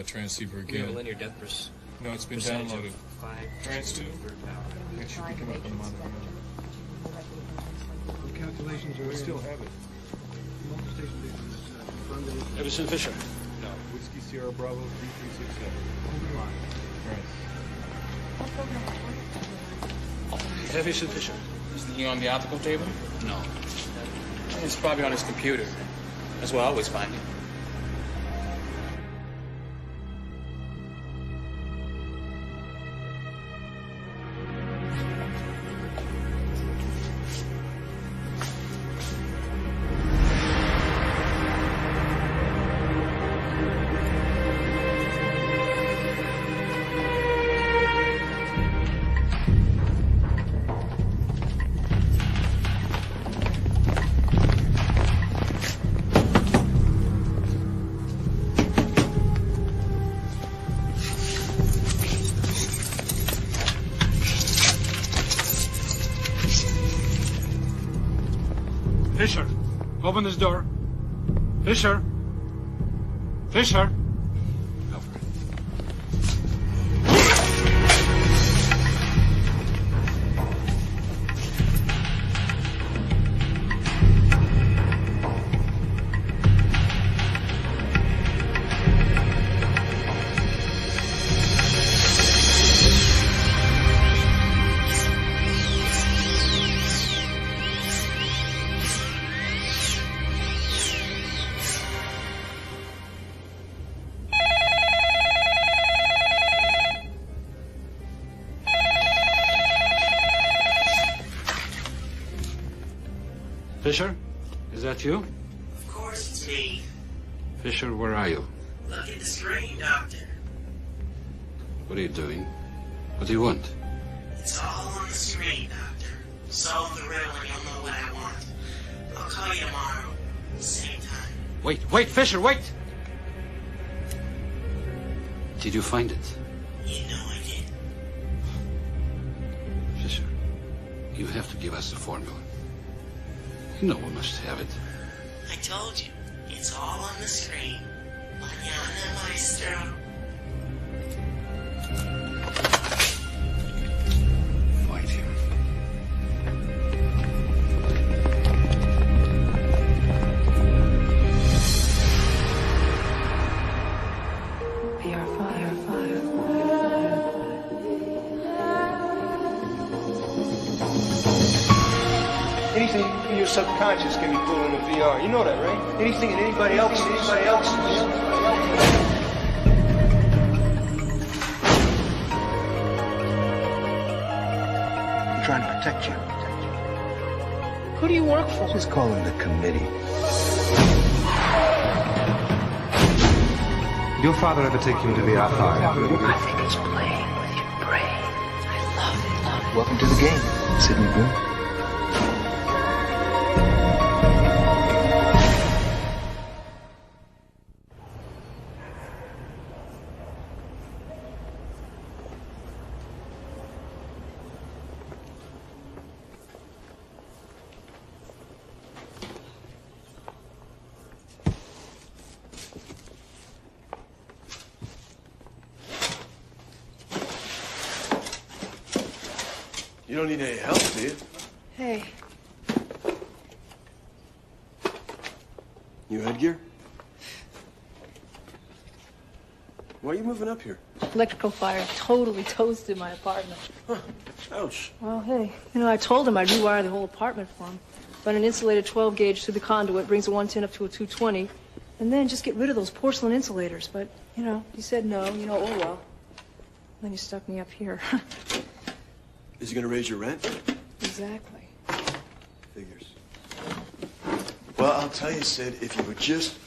transceiver again. Linear depth. No, it's been downloaded. Trans 2. It should be coming up on the monitor. The calculations are We still have it. multi-station data is confirmed. Everson Fisher. No. Whiskey Sierra Bravo 3367. Holding line. Right. Everson Fisher. Isn't he on the optical table? No. It's probably on his computer. That's where I always find it. Fisher, open this door. Fisher. Fisher. Over. Fisher, is that you? Of course it's me. Fisher, where are you? Look at the screen, Doctor. What are you doing? What do you want? It's all on the screen, Doctor. Solve the riddle and you'll know what I want. I'll call you tomorrow. Same time. Wait, Fisher, wait! Did you find it? You know I did. Fisher, you have to give us the formula. You know we must have it. I told you. It's all on the screen. Mañana, maestro. Find him. Anything in your subconscious can be pulled into VR. You know that, right? Anything in anybody else. I'm trying to protect you. Who do you work for? Just call him the committee. Did your father ever take you into VR.5? I think it's playing with your brain. I love it. Welcome to the game, Sidney Boone. You don't need any help, do you? Hey, New headgear? Why are you moving up here? electrical fire totally toasted my apartment. Huh. Ouch. Well, hey, I told him I'd rewire the whole apartment for him. Run an insulated 12 gauge through the conduit, brings a 110 up to a 220, and then just get rid of those porcelain insulators. But, he said no, oh well. Then he stuck me up here. Is he gonna raise your rent? Exactly. Figures. Well, I'll tell you, Sid, if you would just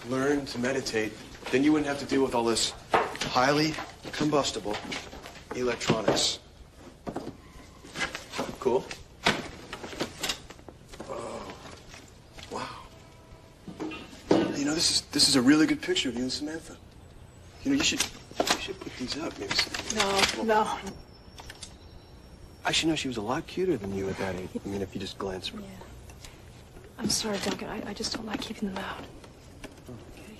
learn to meditate, then you wouldn't have to deal with all this highly combustible electronics. Cool? Oh, wow. This is a really good picture of you and Samantha. You should put these up, maybe. No. Actually, no, she was a lot cuter than you at that age. I mean, if you just glance around. Yeah. I'm sorry, Duncan. I just don't like keeping them out. Oh. Okay.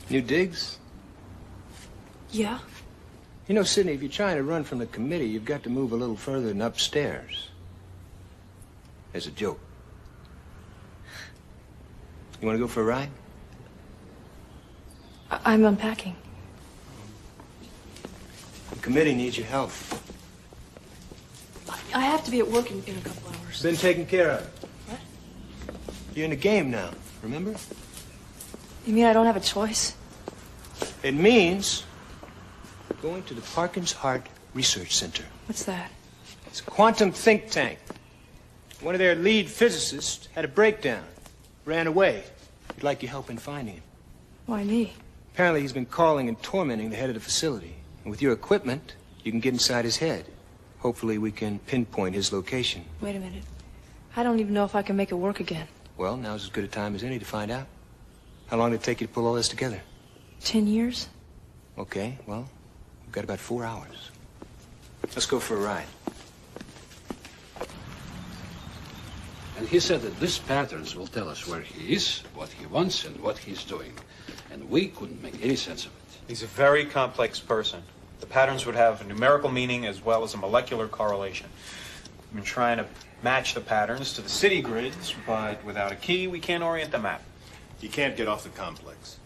New digs? Yeah? You know, Sidney, if you're trying to run from the committee, you've got to move a little further than upstairs. As a joke. You want to go for a ride? I'm unpacking. The committee needs your help. I have to be at work in a couple hours. Been taken care of. What? You're in the game now, remember? You mean I don't have a choice? It means going to the Parkins Heart Research Center. What's that? It's a quantum think tank. One of their lead physicists had a breakdown, ran away. He'd like your help in finding him. Why me? Apparently he's been calling and tormenting the head of the facility. And with your equipment, you can get inside his head. Hopefully we can pinpoint his location. Wait a minute. I don't even know if I can make it work again. Well, now's as good a time as any to find out. How long did it take you to pull all this together? 10 years? Okay, well, we've got about 4 hours. Let's go for a ride. And he said that these patterns will tell us where he is, what he wants, and what he's doing. And we couldn't make any sense of it. He's a very complex person. The patterns would have a numerical meaning as well as a molecular correlation. I've been trying to match the patterns to the city grids, but without a key, we can't orient the map. You can't get off the complex.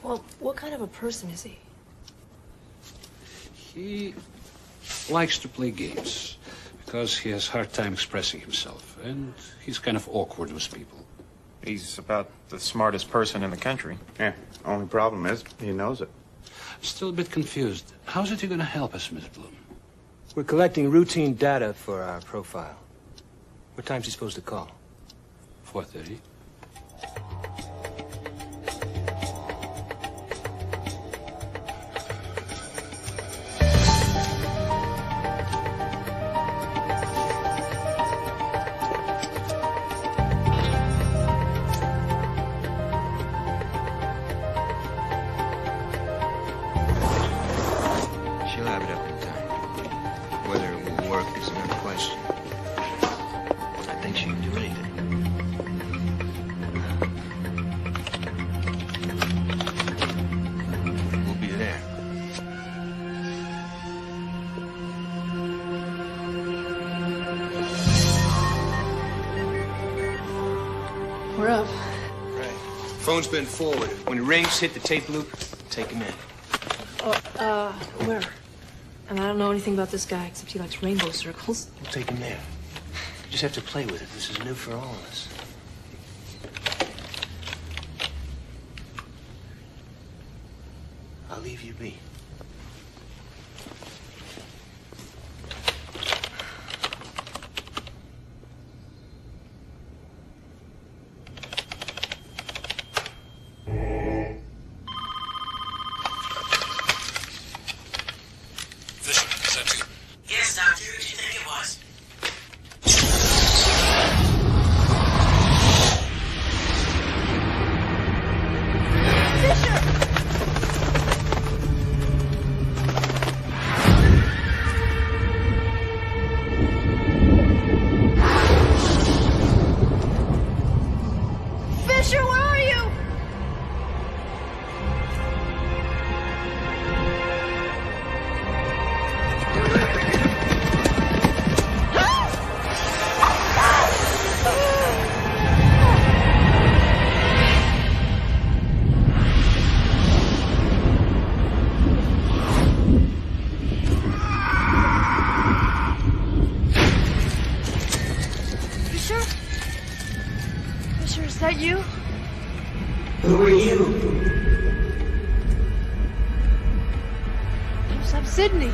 Well, what kind of a person is he? He likes to play games because he has a hard time expressing himself, and he's kind of awkward with people. He's about the smartest person in the country. Yeah, only problem is he knows it. Still a bit confused. How's it you're going to help us, Miss Bloom? We're collecting routine data for our profile. What time's he supposed to call? 4:30. She'll have it up in time. Whether it will work is another question. I think she can do anything. We'll be there. We're up. Right. Phone's been forwarded. When it rings, hit the tape loop, take him in. Where? I mean, I don't know anything about this guy except he likes rainbow circles. We'll take him there. You just have to play with it. This is new for all of us. I'll leave you be. Fisher, is that you? Yes, Doctor. Who do you think it was? Fisher, where are you? Fisher? Fisher, is that you? Who are you? Yes, I'm Sydney.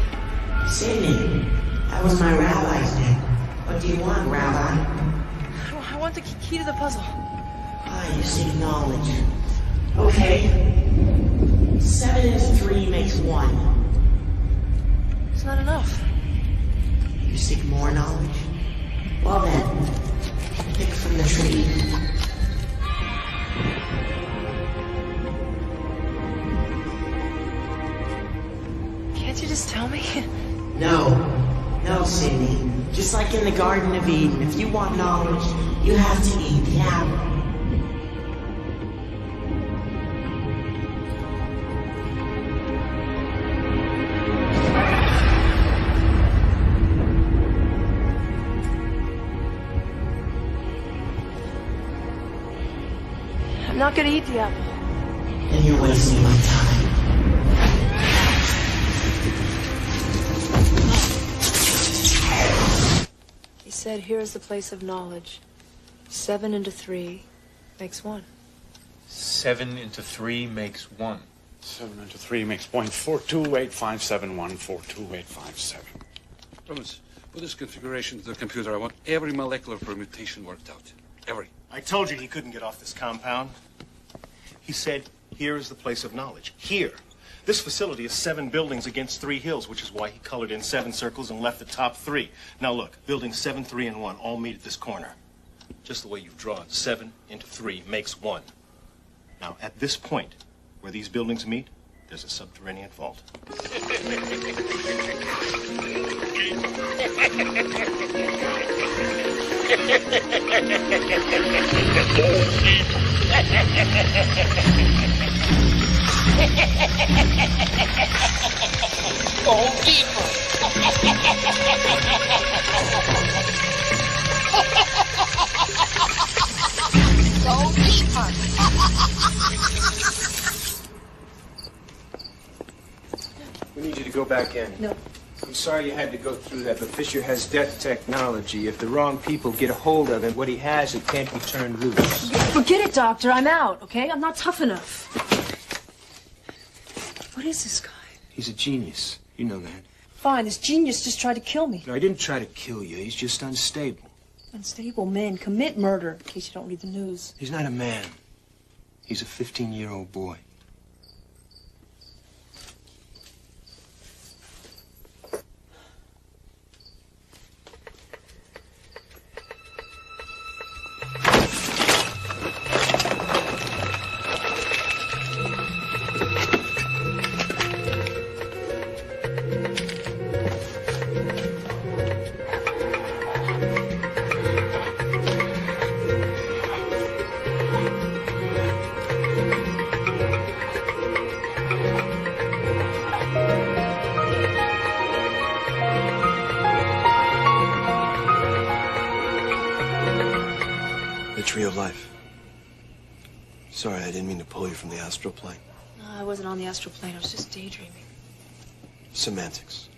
Sidney. That was my rabbi's name. What do you want, Rabbi? I want the key to the puzzle. Ah, you seek knowledge. Okay. 7 into 3 makes 1. It's not enough. You seek more knowledge? Well then, pick from the tree. Can't you just tell me? No. No, Sidney. Just like in the Garden of Eden, if you want knowledge, you have to eat the apple. I'm not gonna eat the apple. Then you're wasting my time. He said, here's the place of knowledge. 7 into 3 makes 1. 7 into 3 makes 1. 7 into 3 makes 1.428571, 42857. Thomas, put this configuration to the computer. I want every molecular permutation worked out. Every. I told you he couldn't get off this compound. He said, here is the place of knowledge. Here. This facility is 7 buildings against 3 hills, which is why he colored in 7 circles and left the top 3. Now look, buildings 7, 3, and 1 all meet at this corner. Just the way you've drawn. 7 into 3 makes 1. Now, at this point, where these buildings meet, there's a subterranean vault. Go deeper. Go deeper. We need you to go back in. No. I'm sorry you had to go through that, but Fisher has death technology. If the wrong people get a hold of him, what he has, it can't be turned loose. Forget it, Doctor. I'm out, okay? I'm not tough enough. What is this guy? He's a genius. You know that. Fine, this genius just tried to kill me. No, he didn't try to kill you. He's just unstable. Unstable men commit murder, in case you don't read the news. He's not a man. He's a 15-year-old boy. Tree of life. Sorry, I didn't mean to pull you from the astral plane. No, I wasn't on the astral plane. I was just daydreaming. Semantics.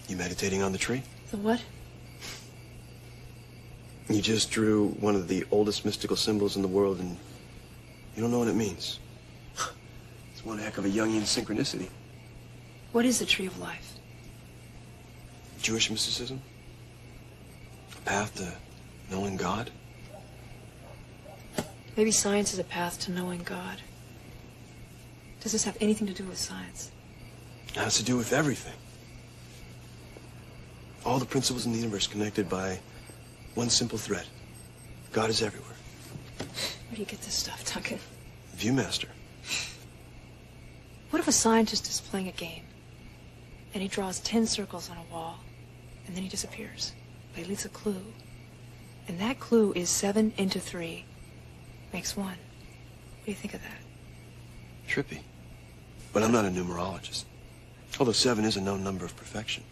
You meditating on the tree? The what? You just drew one of the oldest mystical symbols in the world, and you don't know what it means. It's one heck of a Jungian synchronicity. What is the tree of life? Jewish mysticism? A path to knowing God? Maybe science is a path to knowing God. Does this have anything to do with science? It has to do with everything. All the principles in the universe connected by one simple thread. God is everywhere. Where do you get this stuff, Duncan? Viewmaster. What if a scientist is playing a game, and he draws 10 circles on a wall, and then he disappears, but he leaves a clue, and that clue is 7 into 3 makes 1. What do you think of that? Trippy. But I'm not a numerologist. Although 7 is a known number of perfection.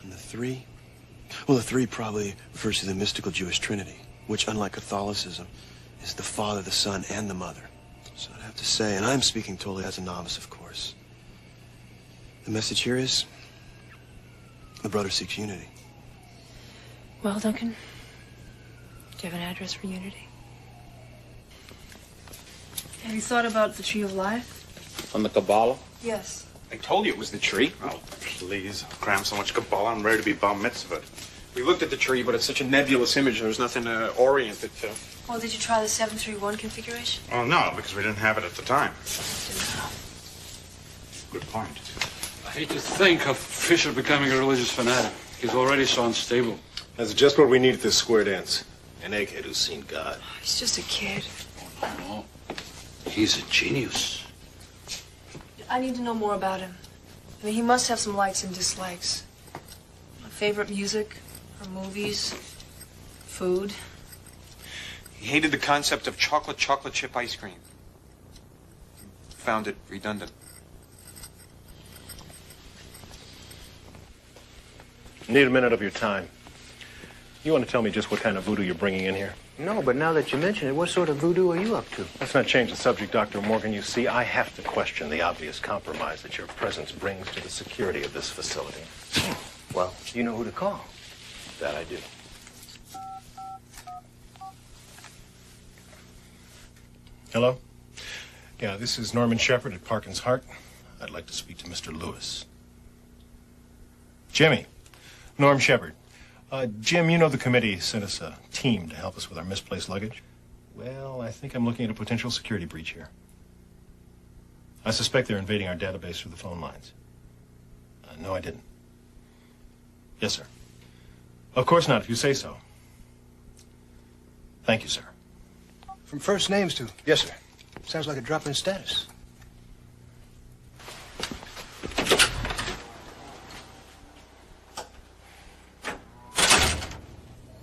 And the 3? Well, the 3 probably refers to the mystical Jewish Trinity, which, unlike Catholicism, is the Father, the Son, and the Mother. So I'd have to say, and I'm speaking totally as a novice, of course, the message here is the brother seeks unity. Well, Duncan, do you have an address for unity? Have you thought about the tree of life? On the Kabbalah? Yes. I told you it was the tree. Oh, please. I've crammed so much Kabbalah, I'm ready to be bar mitzvahed. We looked at the tree, but it's such a nebulous image, there's nothing to orient it to. Well, did you try the 731 configuration? Oh, no, because we didn't have it at the time. Good point. I hate to think of Fisher becoming a religious fanatic. He's already so unstable. That's just what we need at this square dance. An egghead who's seen God. He's just a kid. Oh, no. He's a genius. I need to know more about him. I mean, he must have some likes and dislikes. Favorite music, For movies, food. He hated the concept of chocolate chip ice cream. Found it redundant. Need a minute of your time. You want to tell me just what kind of voodoo you're bringing in here? No, but now that you mention it, what sort of voodoo are you up to? Let's not change the subject, Dr. Morgan. You see, I have to question the obvious compromise that your presence brings to the security of this facility. Well, you know who to call. That I do. Hello? Yeah, this is Norman Shepard at Parkins Hart. I'd like to speak to Mr. Lewis. Jimmy. Norm Shepard. Jim, you know the committee sent us a team to help us with our misplaced luggage? Well, I think I'm looking at a potential security breach here. I suspect they're invading our database through the phone lines. No, I didn't. Yes, sir. Of course not, if you say so. Thank you, sir. From first names to... Yes, sir. Sounds like a drop in status.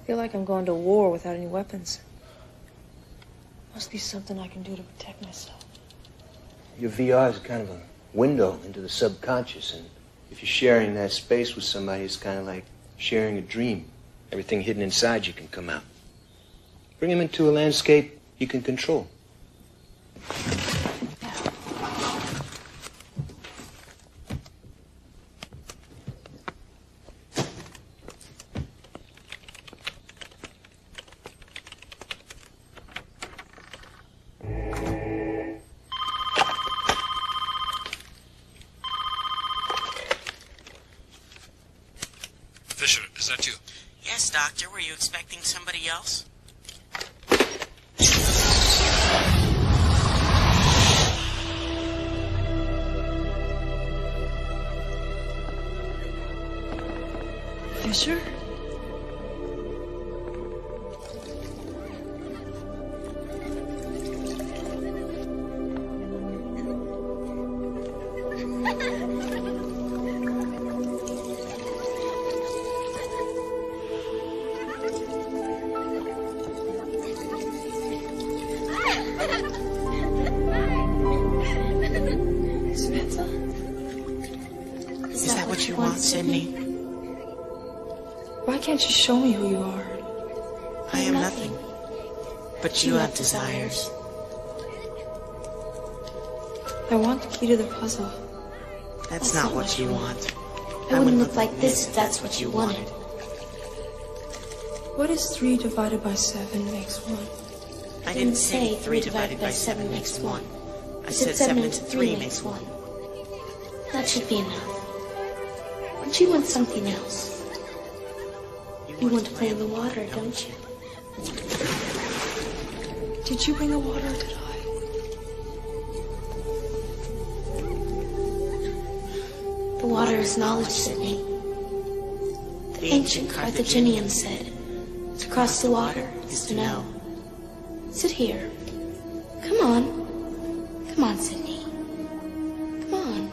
I feel like I'm going to war without any weapons. Must be something I can do to protect myself. Your VR is kind of a window into the subconscious, and if you're sharing that space with somebody, it's kind of like sharing a dream. Everything hidden inside you can come out. Bring him into a landscape you can control. Fisher, is that you? Yes, Doctor. Were you expecting somebody else? Fisher? Is that what you want, Sydney? Why can't you show me who you are? I am nothing. But you have desires. I want the key to the puzzle. That's not what you want. It wouldn't look like this if that's what you wanted. What is 3 divided by 7 makes 1? I didn't say 3 divided by 7 makes 1. I said 7 into 3 makes 1. That should be enough. But you want something else. You want to play in the water, don't you? Did you bring the water or did I? The water is knowledge, Sydney. The ancient Carthaginians said, to cross the water is to know. Sit here. Come on. Come on, Sydney. Come on.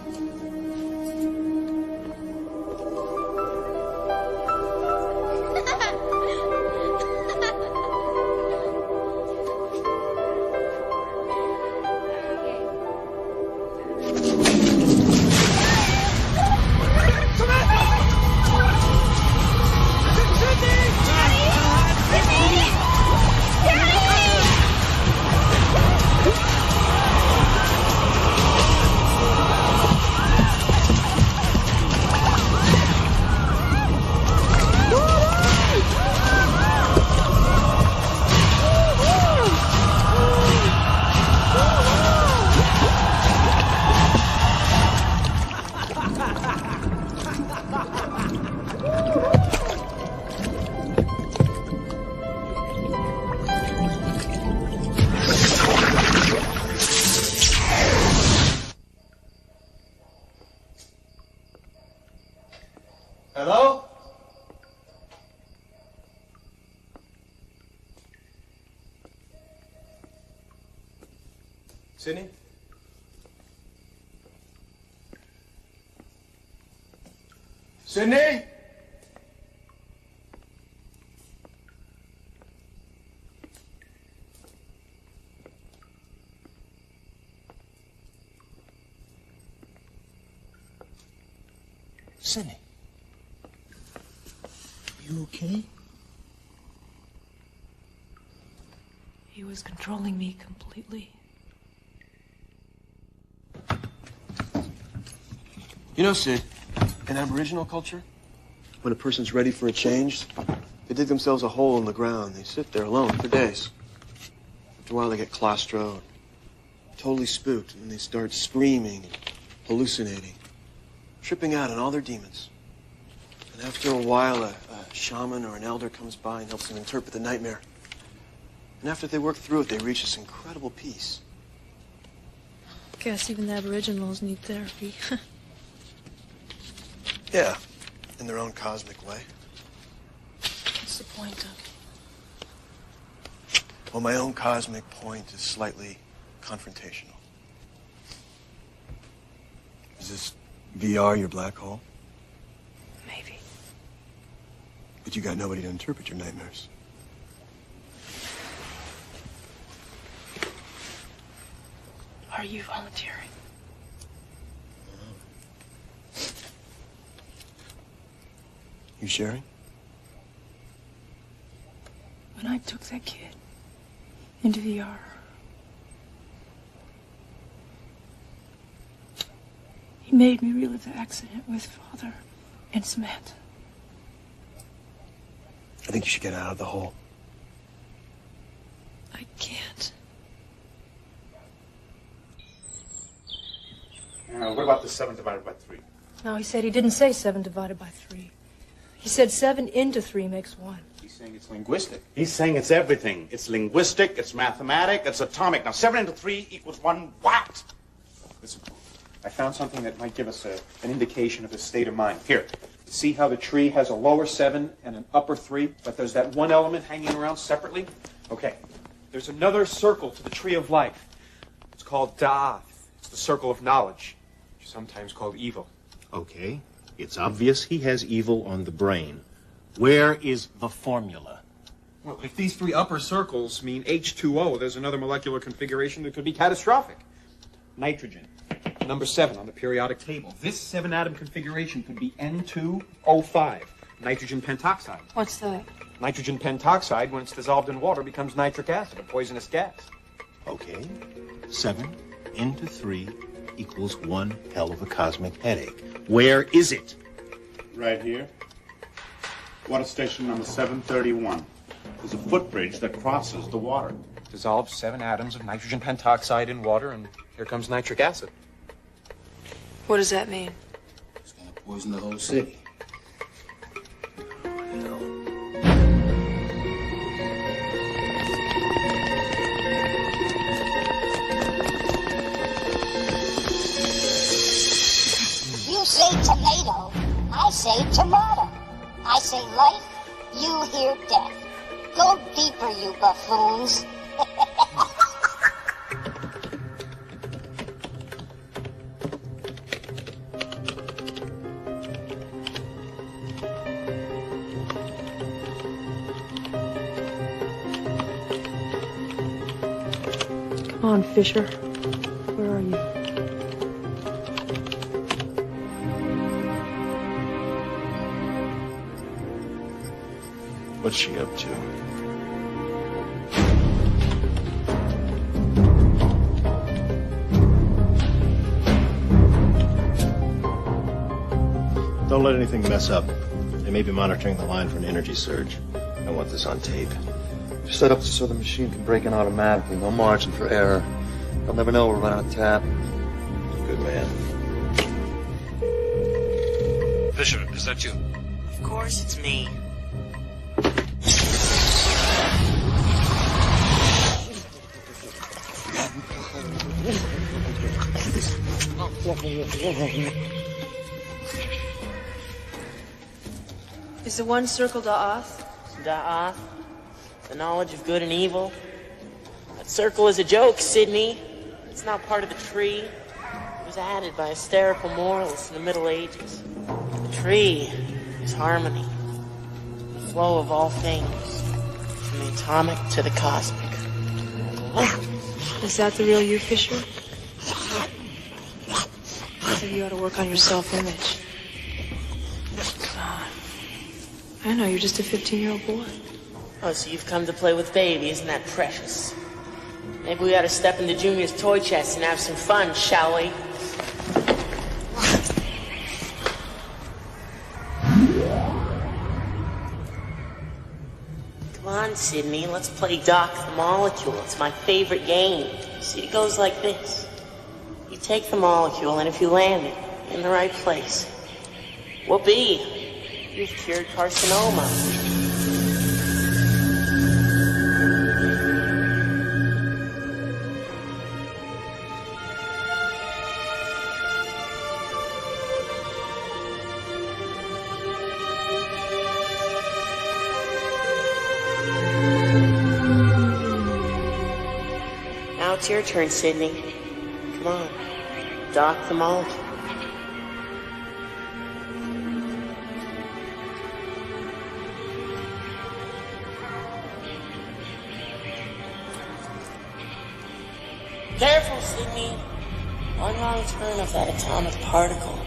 Hello? Sydney? Sydney? Sydney. You okay? He was controlling me completely. You know, Sid, in Aboriginal culture, when a person's ready for a change, they dig themselves a hole in the ground. They sit there alone for days. After a while, they get claustro, totally spooked, and they start screaming and hallucinating, tripping out on all their demons. And after a while, a shaman or an elder comes by and helps them interpret the nightmare. And after they work through it, they reach this incredible peace. Guess even the Aboriginals need therapy. Yeah, in their own cosmic way. What's the point of? Well, my own cosmic point is slightly confrontational. Is this VR your black hole? Maybe. But you got nobody to interpret your nightmares. Are you volunteering? You sharing? When I took that kid into VR, he made me relive the accident with Father and Samantha. I think you should get out of the hole. I can't. What about the 7 divided by 3? No, he said he didn't say 7 divided by 3. He said 7 into 3 makes 1. He's saying it's linguistic. He's saying it's everything. It's linguistic, it's mathematic, it's atomic. Now, 7 into 3 equals 1 what? Listen, I found something that might give us an indication of his state of mind. Here, see how the tree has a lower 7 and an upper 3, but there's that one element hanging around separately? Okay, there's another circle to the tree of life. It's called Da'ath. It's the circle of knowledge, sometimes called evil. Okay, it's obvious he has evil on the brain. Where is the formula? Well, if these 3 upper circles mean H2O, there's another molecular configuration that could be catastrophic. Nitrogen, number 7 on the periodic table. This 7-atom configuration could be N2O5, nitrogen pentoxide. What's that? Nitrogen pentoxide, when it's dissolved in water, becomes nitric acid, a poisonous gas. Okay, 7 into 3 equals one hell of a cosmic headache. Where is it? Right here. Water station number 731. There's a footbridge that crosses the water. Dissolve 7 atoms of nitrogen pentoxide in water, and here comes nitric acid. What does that mean? It's gonna poison the whole city. You say tomato, I say tomato. I say life, you hear death. Go deeper, you buffoons. Come on, Fisher. Where are you? What's she up to? Don't let anything mess up. They may be monitoring the line for an energy surge. I want this on tape. Set up so the machine can break in automatically. No margin for error. They'll never know we're running a tap. Good man. Fisher, is that you? Of course it's me. Is the one circle Da'ath? Da'ath, the knowledge of good and evil. That circle is a joke, Sydney. It's not part of the tree. It was added by hysterical moralists in the Middle Ages. The tree is harmony, the flow of all things, from the atomic to the cosmic. Is that the real you, Fisher? Maybe you ought to work on your self-image. I know, you're just a 15-year-old boy. Oh, so you've come to play with baby, isn't that precious? Maybe we ought to step into Junior's toy chest and have some fun, shall we? Come on, Sydney, let's play Doc the Molecule. It's my favorite game. See, it goes like this. You take the molecule, and if you land it in the right place, whoopee, you've cured carcinoma. Now it's your turn, Sydney. Come on. Doc the molecule. Careful, Sydney. One wrong turn of that atomic particle,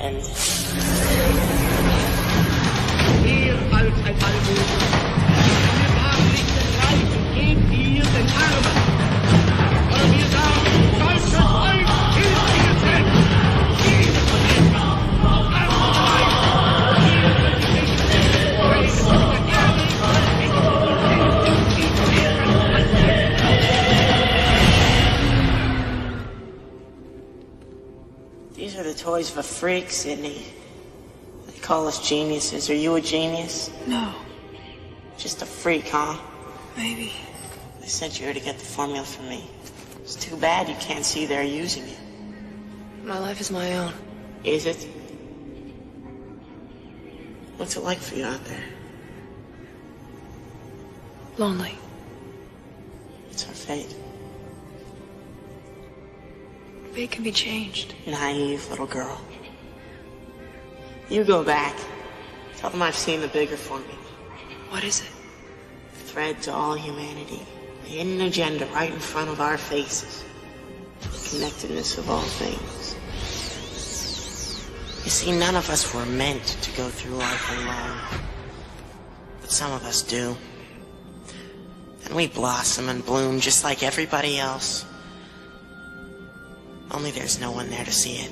and... These are the toys of a freak, Sydney. They call us geniuses. Are you a genius? No. Just a freak, huh? Maybe. They sent you here to get the formula from me. It's too bad you can't see they're using it. My life is my own. Is it? What's it like for you out there? Lonely. It's our fate. Fate can be changed. Naive little girl. You go back. Tell them I've seen the bigger formula. What is it? Thread to all humanity. The hidden agenda right in front of our faces. The connectedness of all things. You see, none of us were meant to go through life alone. But some of us do. And we blossom and bloom just like everybody else. Only there's no one there to see it.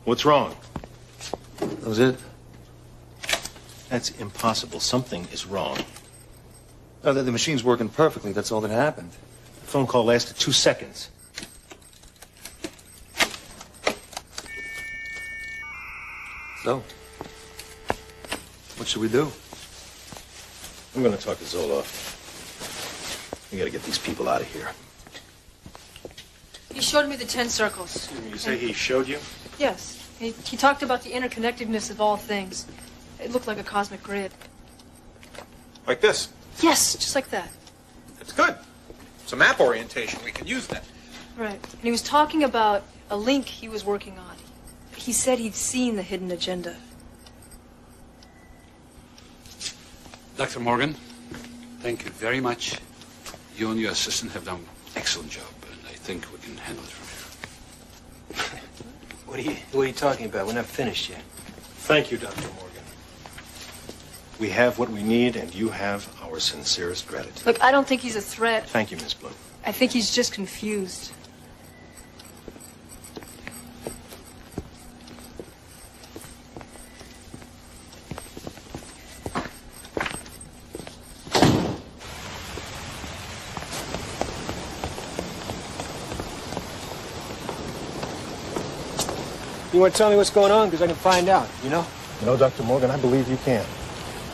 What's wrong? That was it? That's impossible. Something is wrong. Oh, the machine's working perfectly. That's all that happened. The phone call lasted 2 seconds. So, what should we do? I'm going to talk to Zoloff. We got to get these people out of here. He showed me the 10 circles. You say he showed you? Yes. He talked about the interconnectedness of all things. It looked like a cosmic grid. Like this. Yes, just like that. That's good. It's a map orientation. We can use that. Right. And he was talking about a link he was working on. He said he'd seen the hidden agenda. Dr. Morgan, thank you very much. You and your assistant have done an excellent job, and I think we can handle it from here. What are you talking about? We're not finished yet. Thank you, Dr. Morgan. We have what we need, and you have our sincerest gratitude. Look, I don't think he's a threat. Thank you, Miss Bloom. I think he's just confused. You want to tell me what's going on? Because I can find out, you know? You know, Dr. Morgan, I believe you can.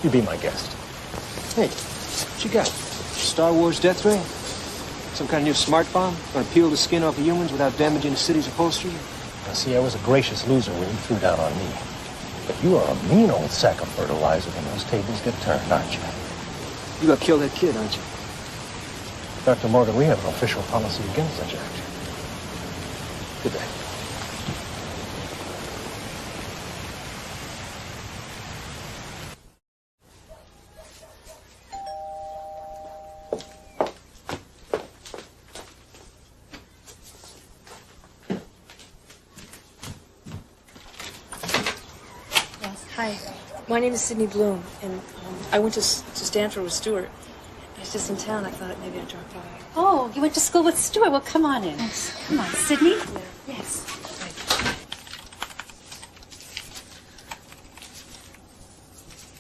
You be my guest. Hey, what you got? Star Wars death ray? Some kind of new smart bomb? Gonna peel the skin off of humans without damaging the city's upholstery? Now, see, I was a gracious loser when you threw down on me. But you are a mean old sack of fertilizer when those tables get turned, aren't you? You got to kill that kid, aren't you? Dr. Morgan, we have an official policy against such action. Good day. Hi, my name is Sydney Bloom, and I went to Stanford with Stuart. I was just in town. I thought maybe I'd drop by. Oh, you went to school with Stuart? Well, come on in. Come on, Sydney. Yeah. Yes.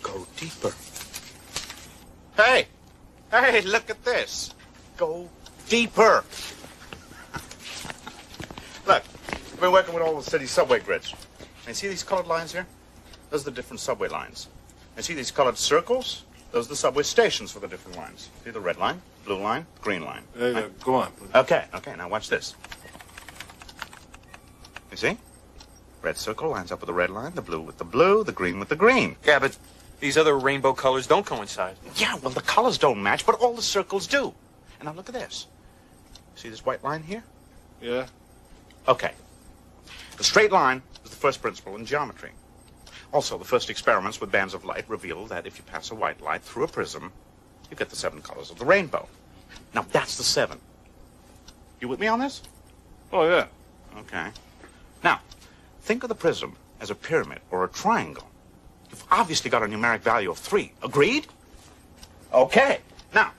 Go deeper. Hey! Hey, look at this. Go deeper. Look, I've been working with all the city's subway grids. And see these colored lines here? Those are the different subway lines. And see these colored circles? Those are the subway stations for the different lines. See the red line, blue line, green line. Go on. Okay, now watch this. You see? Red circle lines up with the red line, the blue with the blue, the green with the green. Yeah, but these other rainbow colors don't coincide. Yeah, well, the colors don't match, but all the circles do. And now look at this. See this white line here? Yeah. Okay. The straight line is the first principle in geometry. Also, the first experiments with bands of light revealed that if you pass a white light through a prism, you get the 7 colors of the rainbow. Now, that's the 7. You with me on this? Oh, yeah. Okay. Now, think of the prism as a pyramid or a triangle. You've obviously got a numeric value of 3. Agreed? Okay. Now,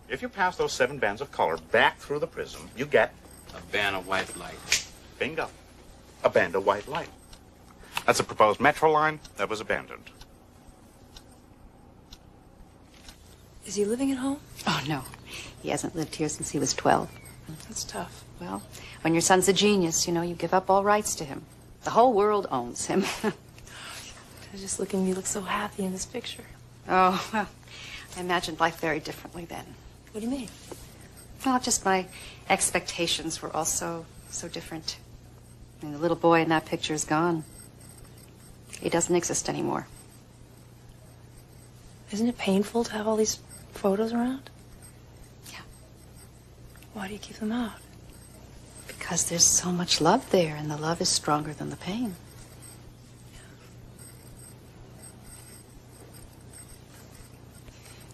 if you pass those 7 bands of color back through the prism, you get a band of white light. Bingo. A band of white light. That's a proposed metro line that was abandoned. Is he living at home? Oh, no. He hasn't lived here since he was 12. That's tough. Well, when your son's a genius, you know, you give up all rights to him. The whole world owns him. Just looking, you look so happy in this picture. Oh, well, I imagined life very differently then. What do you mean? Well, just my expectations were also so different. I mean, the little boy in that picture is gone. He doesn't exist anymore. Isn't it painful to have all these photos around? Yeah. Why do you keep them out? Because there's so much love there, and the love is stronger than the pain.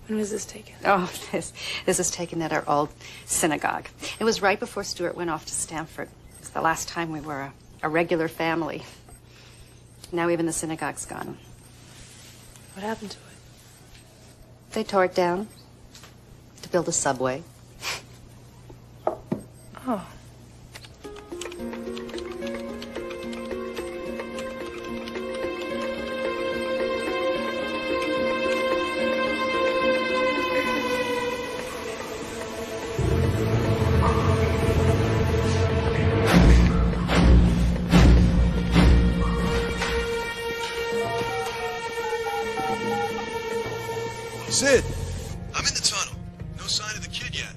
When was this taken? Oh, this is taken at our old synagogue. It was right before Stuart went off to Stanford. It was the last time we were a regular family. Now even the synagogue's gone. What happened to it? They tore it down to build a subway. Oh. Sid! I'm in the tunnel. No sign of the kid yet.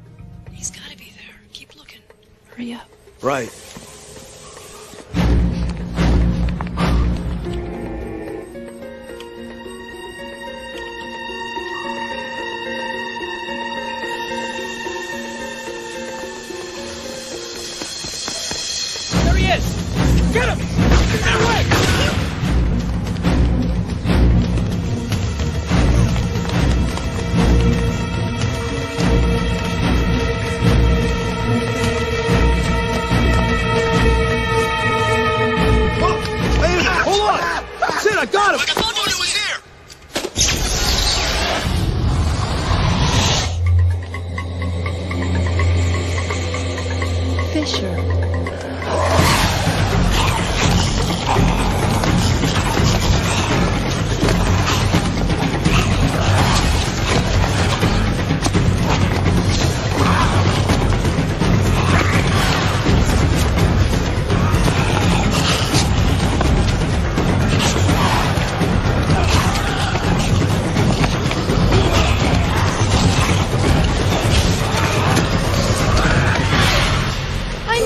He's gotta be there. Keep looking. Hurry up. Right. There he is! Get him! Get away! I got him! Like I told you he was here! Fisher.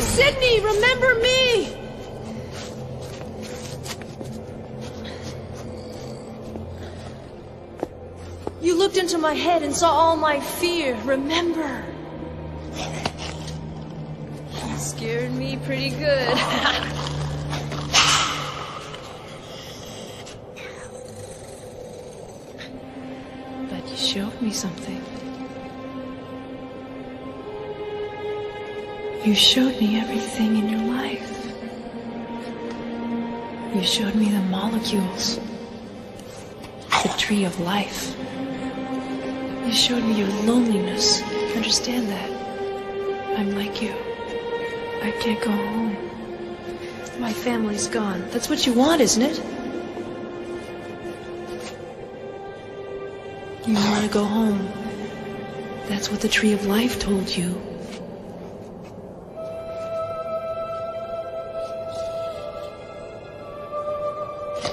Sydney, remember me! You looked into my head and saw all my fear. Remember? You scared me pretty good. But you showed me something. You showed me everything in your life. You showed me the molecules tree of life. You showed me your loneliness. You understand that? I'm like you. I can't go home. My family's gone. That's what you want, isn't it? You want to go home. That's what the tree of life told you.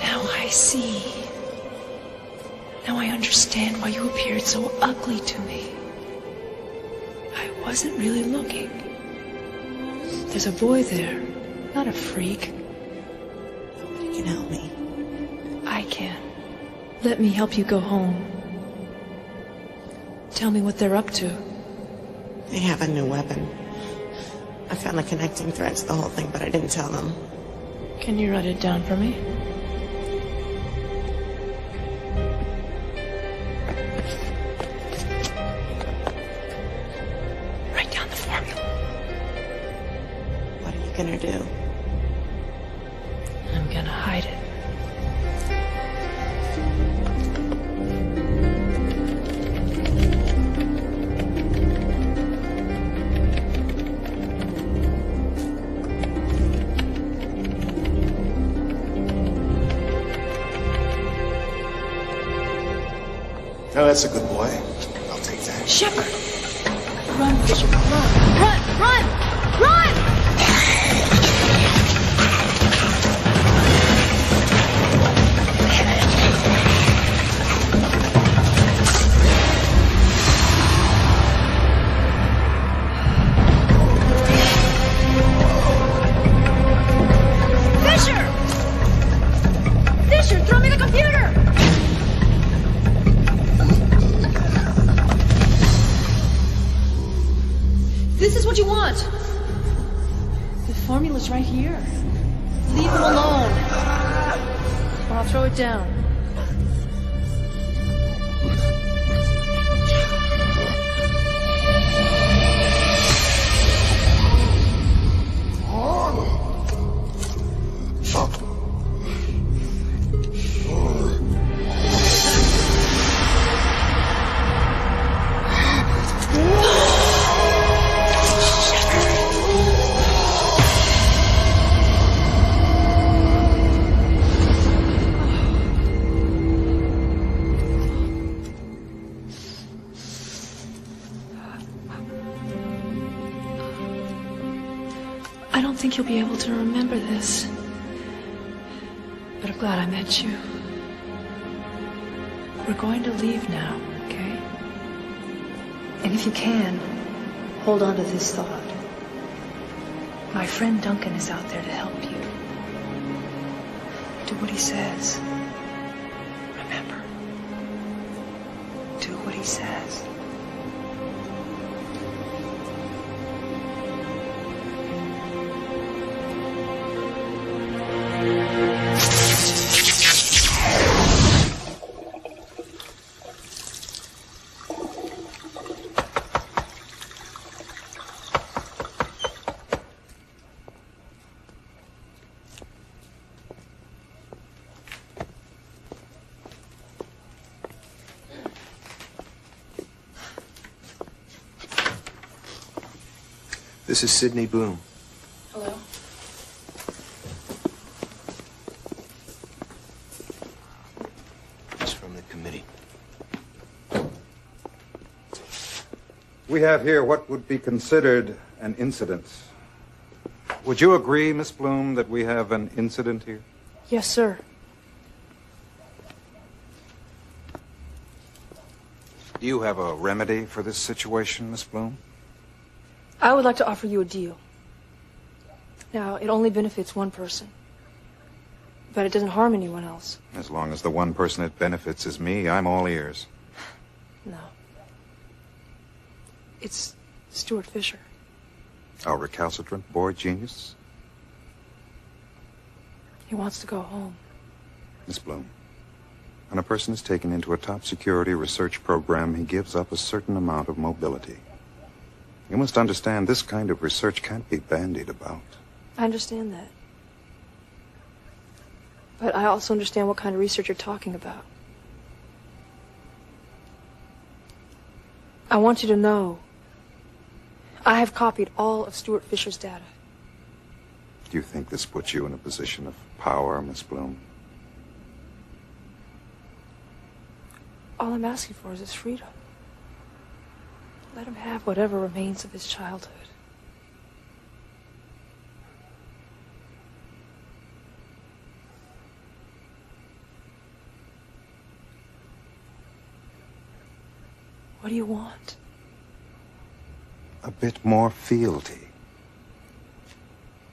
Now I see. Now I understand why you appeared so ugly to me. I wasn't really looking. There's a boy there, not a freak. You can help me. I can. Let me help you go home. Tell me what they're up to. They have a new weapon. I found the connecting thread to the whole thing, but I didn't tell them. Can you write it down for me? Write down the formula. What are you gonna do? I'm gonna hide it. Oh, that's a good boy. I'll take that. Shepard! Run, Fisher, run! Run! Run! Run! Fisher! Fisher, throw me the computer! This is what you want. The formula's right here. Leave him alone. Or I'll throw it down. I don't think you'll be able to remember this. But I'm glad I met you. We're going to leave now, okay? And if you can, hold on to this thought. My friend Duncan is out there to help you. Do what he says. Remember. Do what he says. This is Sidney Boom. Hello? It's from the committee. We have here what would be considered an incident. Would you agree, Miss Bloom, that we have an incident here? Yes, sir. Do you have a remedy for this situation, Miss Bloom? I would like to offer you a deal. Now, it only benefits one person. But it doesn't harm anyone else. As long as the one person it benefits is me, I'm all ears. No. It's Stuart Fisher. Our recalcitrant boy genius? He wants to go home. Miss Bloom, when a person is taken into a top security research program, he gives up a certain amount of mobility. You must understand this kind of research can't be bandied about. I understand that. But I also understand what kind of research you're talking about. I want you to know, I have copied all of Stuart Fisher's data. Do you think this puts you in a position of power, Miss Bloom? All I'm asking for is his freedom. Let him have whatever remains of his childhood. What do you want? A bit more fealty.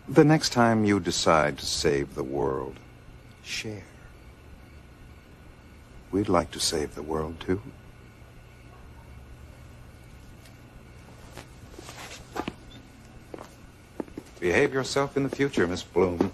The next time you decide to save the world, share. We'd like to save the world, too. Behave yourself in the future, Miss Bloom.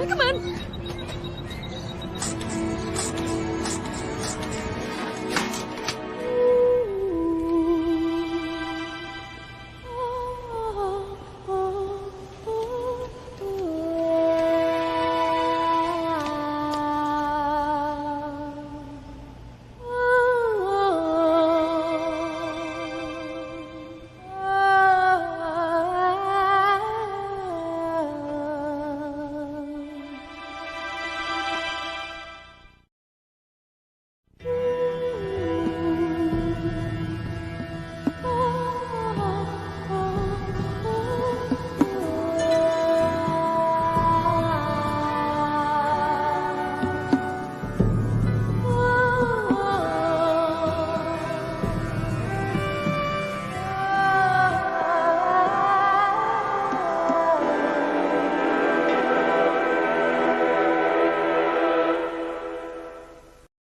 Come on.